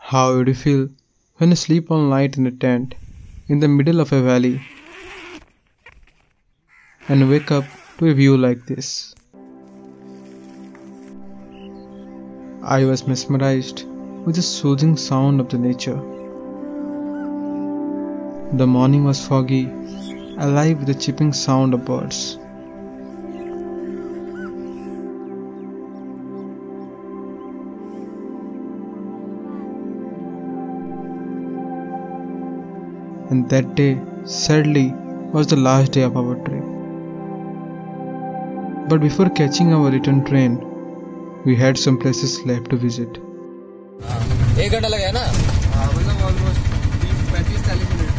How would you feel when you sleep all night in a tent in the middle of a valley and wake up to a view like this? I was mesmerized with the soothing sound of the nature. The morning was foggy, alive with the chirping sound of birds. And that day, sadly, was the last day of our trip. But before catching our return train, we had some places left to visit. एक घंटा लगा है ना? हाँ मतलब almost 35-40 minute.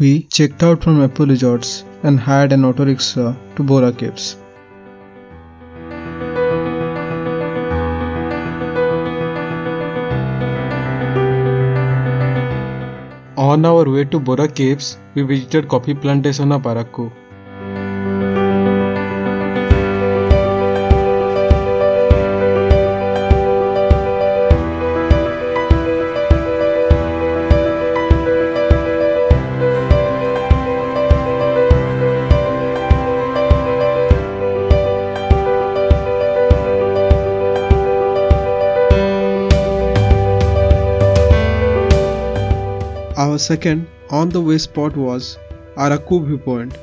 We checked out from Apple Resorts and hired an auto rickshaw to Bora Caves. On our way to Bora Caves, we visited coffee plantation of Araku. Our second on-the-way spot was Araku Viewpoint.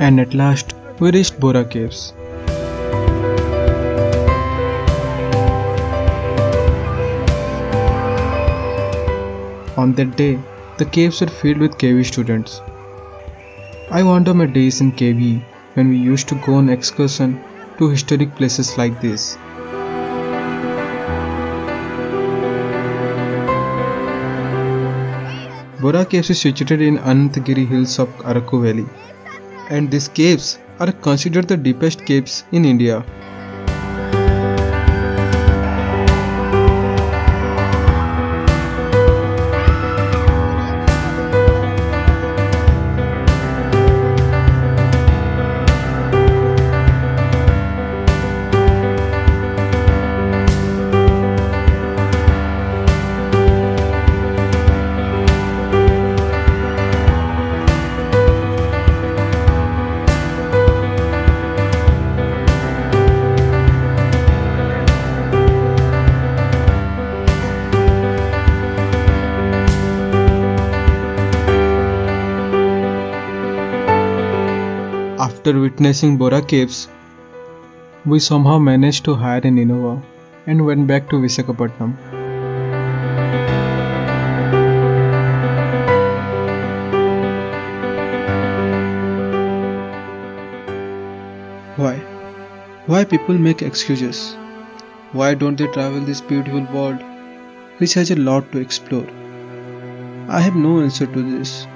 And at last, we reached Bora Caves. On that day, the caves were filled with KV students. I wonder my days in KV when we used to go on excursion to historic places like this. Bora Caves is situated in Anantagiri hills of Araku Valley. And these caves are considered the deepest caves in India. After witnessing Bora Caves, we somehow managed to hire an Innova and went back to Visakhapatnam. Why? Why people make excuses? Why don't they travel this beautiful world which has a lot to explore? I have no answer to this.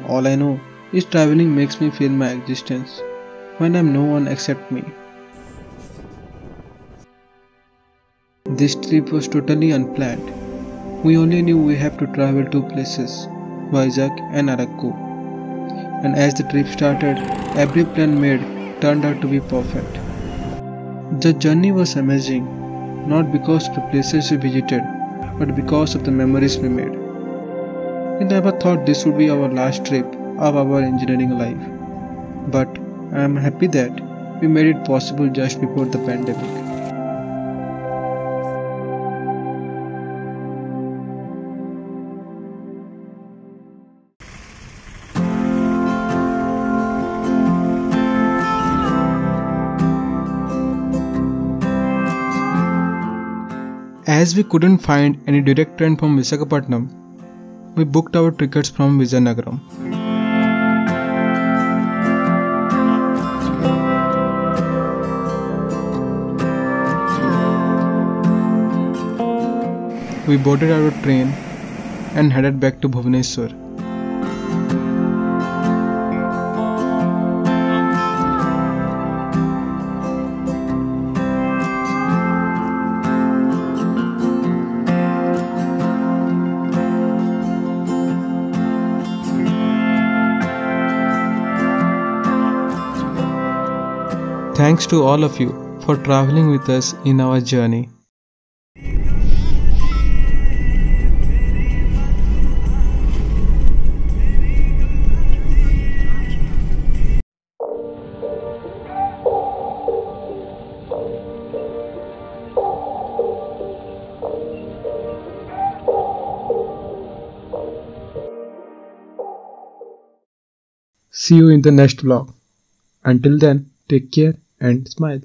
All I know is traveling makes me feel my existence when I'm no one except me. This trip was totally unplanned. We only knew we have to travel two places, Vizag and Araku. And as the trip started, every plan made turned out to be perfect. The journey was amazing, not because of the places we visited, but because of the memories we made. We never thought this would be our last trip of our engineering life, but I am happy that we made it possible just before the pandemic. As we couldn't find any direct train from Visakhapatnam, we booked our tickets from Vizianagaram. we boarded our train and headed back to Bhubaneswar. Thanks to all of you for traveling with us in our journey. See you in the next vlog. Until then, take care and smile.